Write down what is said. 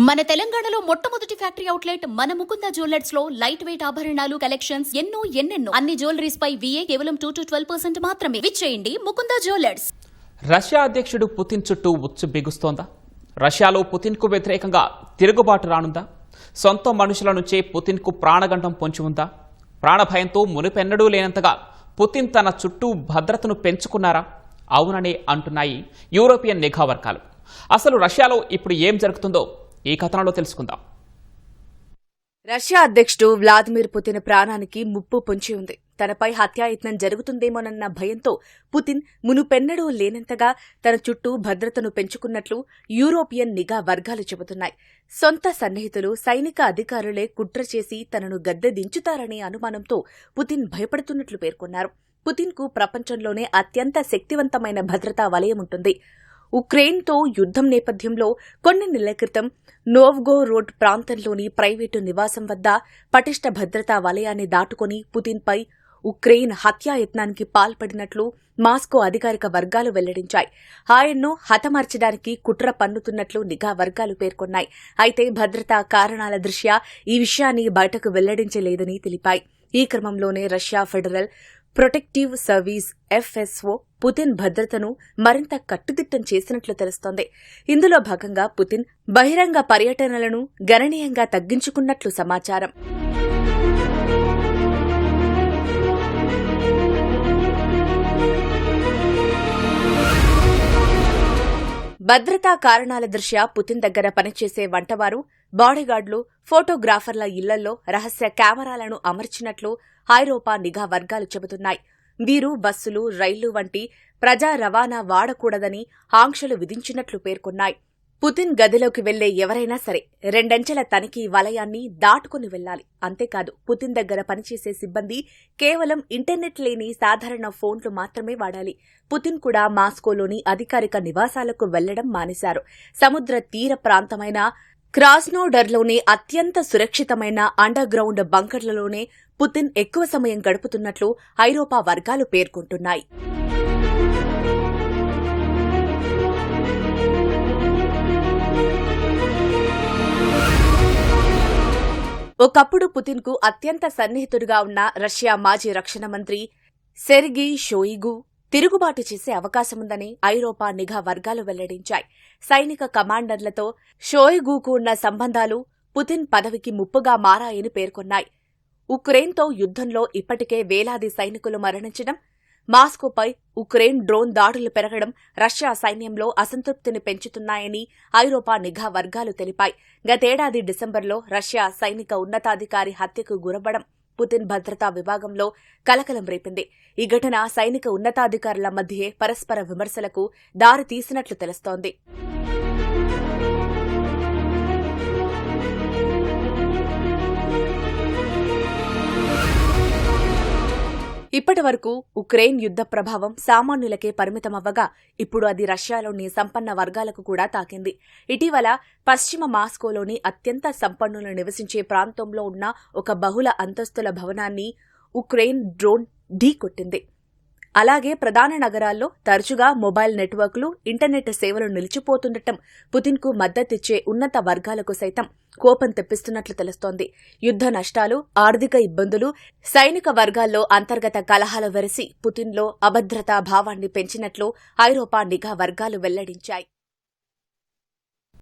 మన తెలంగాణలో మొట్టమొదటి ఫ్యాక్టరీ అవుట్లెట్ మన ముకుంద జ్యువెలర్స్ లో లైట్ వెయిట్ ఆభరణాలు కలెక్షన్స్ ఎన్నెన్నో అన్ని జ్యువెలరీస్ పై VA కేవలం 2 to 12% మాత్రమే. విచ్చేయండి ముకుంద జ్యువెలర్స్. రష్యా అధ్యక్షుడు పుతిన్ చుట్టూ ఉచ్చు బిగుస్తోందా? రష్యాలో పుతిన్ కు వ్యతిరేకంగా తిరుగుబాటు రానుందా? సొంత మనుషుల నుంచే పుతిన్ కు ప్రాణగండం పొంచి ఉందా? ప్రాణభయంతో మునుపెన్నడూ లేనంతగా పుతిన్ తన చుట్టూ భద్రతను పెంచుకున్నారా? అవుననే అంటున్నాయి యూరోపియన్ నిఘా వర్గాలు. అసలు రష్యాలో ఇప్పుడు ఏం జరుగుతుందో ఈ కథనంలో తెలుసుకుందాం. రష్యా అధ్యక్షుడు వ్లాదిమిర్ పుతిన్ ప్రాణానికి ముప్పు పొంచి ఉంది. తనపై హత్యాయత్నం జరుగుతుందేమోనన్న భయంతో పుతిన్ మునుపెన్నడూ లేనంతగా తన చుట్టూ భద్రతను పెంచుకున్నట్లు యూరోపియన్ నిఘా వర్గాలు చెబుతున్నాయి. సొంత సన్నిహితులు, సైనిక అధికారులే కుట్ర చేసి తనను గద్దె దించుతారనే అనుమానంతో పుతిన్ భయపడుతున్నట్లు పేర్కొన్నారు. పుతిన్కు ప్రపంచంలోనే అత్యంత శక్తివంతమైన భద్రతా వలయం ఉంటుంది. ఉక్రెయిన్తో యుద్దం నేపథ్యంలో కొన్ని నెలల క్రితం నోవ్గోరోడ్ ప్రాంతంలోని ప్రైవేటు నివాసం వద్ద పటిష్ట భద్రతా వలయాన్ని దాటుకుని పుతిన్పై ఉక్రెయిన్ హత్యాయత్నానికి పాల్పడినట్లు మాస్కో అధికారిక వర్గాలు వెల్లడించాయి. ఆయన్ను హతమార్చడానికి కుట్ర పన్నుతున్నట్లు నిఘా వర్గాలు పేర్కొన్నాయి. అయితే భద్రతా కారణాల దృష్ట్యా ఈ విషయాన్ని బయటకు వెల్లడించలేదని తెలిపాయి. ఈ క్రమంలోనే Russia federal protective service FSO Putin భద్రతను మరింత కట్టుదిట్టం చేసినట్లు తెలుస్తోంది. ఇందులో భాగంగా పుతిన్ బహిరంగ పర్యటనలను గణనీయంగా తగ్గించుకున్నట్లు సమాచారం. భద్రతా కారణాల దృష్ట్యా పుతిన్ దగ్గర పనిచేసే వంటవారు, బాడీగార్డులు, ఫోటోగ్రాఫర్ల ఇళ్లలో రహస్య కెమెరాలను అమర్చినట్లు ఐరోపా నిఘా వర్గాలు చెబుతున్నాయి. వీరు బస్సులు, రైళ్లు వంటి ప్రజా రవాణా వాడకూడదని ఆంక్షలు విధించినట్లు పేర్కొన్నాయి. పుతిన్ గదిలోకి వెళ్లే ఎవరైనా సరే 2 అంచెల తనిఖీ వలయాన్ని దాటుకుని వెళ్లాలి. అంతేకాదు పుతిన్ దగ్గర పనిచేసే సిబ్బంది కేవలం ఇంటర్నెట్ లేని సాధారణ ఫోన్లు మాత్రమే వాడాలి. పుతిన్ కూడా మాస్కోలోని అధికారిక నివాసాలకు వెళ్లడం మానేశారు. సముద్ర తీర ప్రాంతమైన క్రాస్నోడర్లోని అత్యంత సురక్షితమైన అండర్ గ్రౌండ్ బంకర్లలోనే పుతిన్ ఎక్కువ సమయం గడుపుతున్నట్లు ఐరోపా వర్గాలు పేర్కొంటున్నాయి. ఒకప్పుడు పుతిన్కు అత్యంత సన్నిహితుడిగా ఉన్న రష్యా మాజీ రక్షణ మంత్రి సెర్గీ షోయిగు తిరుగుబాటు చేసే అవకాశముందని ఐరోపా నిఘా వర్గాలు వెల్లడించాయి. సైనిక కమాండర్లతో షోయిగుకు ఉన్న సంబంధాలు పుతిన్ పదవికి ముప్పుగా మారాయని పేర్కొన్నాయి. ఉక్రెయిన్తో యుద్ధంలో ఇప్పటికే వేలాది సైనికులు మరణించడం, మాస్కోపై ఉక్రెయిన్ డ్రోన్ దాడులు పెరగడం రష్యా సైన్యంలో అసంతృప్తిని పెంచుతున్నాయని ఐరోపా నిఘా వర్గాలు తెలిపాయి. గతేడాది డిసెంబర్లో రష్యా సైనిక ఉన్నతాధికారి హత్యకు గురవ్వడం పుతిన్ భద్రతా విభాగంలో కలకలం రేపింది. ఈ ఘటన సైనిక ఉన్నతాధికారుల మధ్యే పరస్పర విమర్శలకు దారితీసినట్లు తెలుస్తోంది. ఇప్పటి వరకు ఉక్రెయిన్ యుద్ధ ప్రభావం సామాన్యులకే పరిమితమవ్వగా ఇప్పుడు అది రష్యాలోని సంపన్న వర్గాలకు కూడా తాకింది. ఇటీవల పశ్చిమ మాస్కోలోని అత్యంత సంపన్నులు నివసించే ప్రాంతంలో ఉన్న ఒక బహుళ అంతస్తుల భవనాన్ని ఉక్రెయిన్ డ్రోన్ ఢీకొట్టింది. అలాగే ప్రధాన నగరాల్లో తరచుగా మొబైల్ నెట్వర్క్లు, ఇంటర్నెట్ సేవలు నిలిచిపోతుండటం పుతిన్కు మద్దతిచ్చే ఉన్నత వర్గాలకు సైతం కోపం తెప్పిస్తున్నట్లు తెలుస్తోంది. యుద్ధ నష్టాలు, ఆర్థిక ఇబ్బందులు, సైనిక వర్గాల్లో అంతర్గత కలహాలు వెరసి పుతిన్లో అభద్రతా భావాన్ని పెంచినట్లు ఐరోపా నిఘా వర్గాలు వెల్లడించాయి.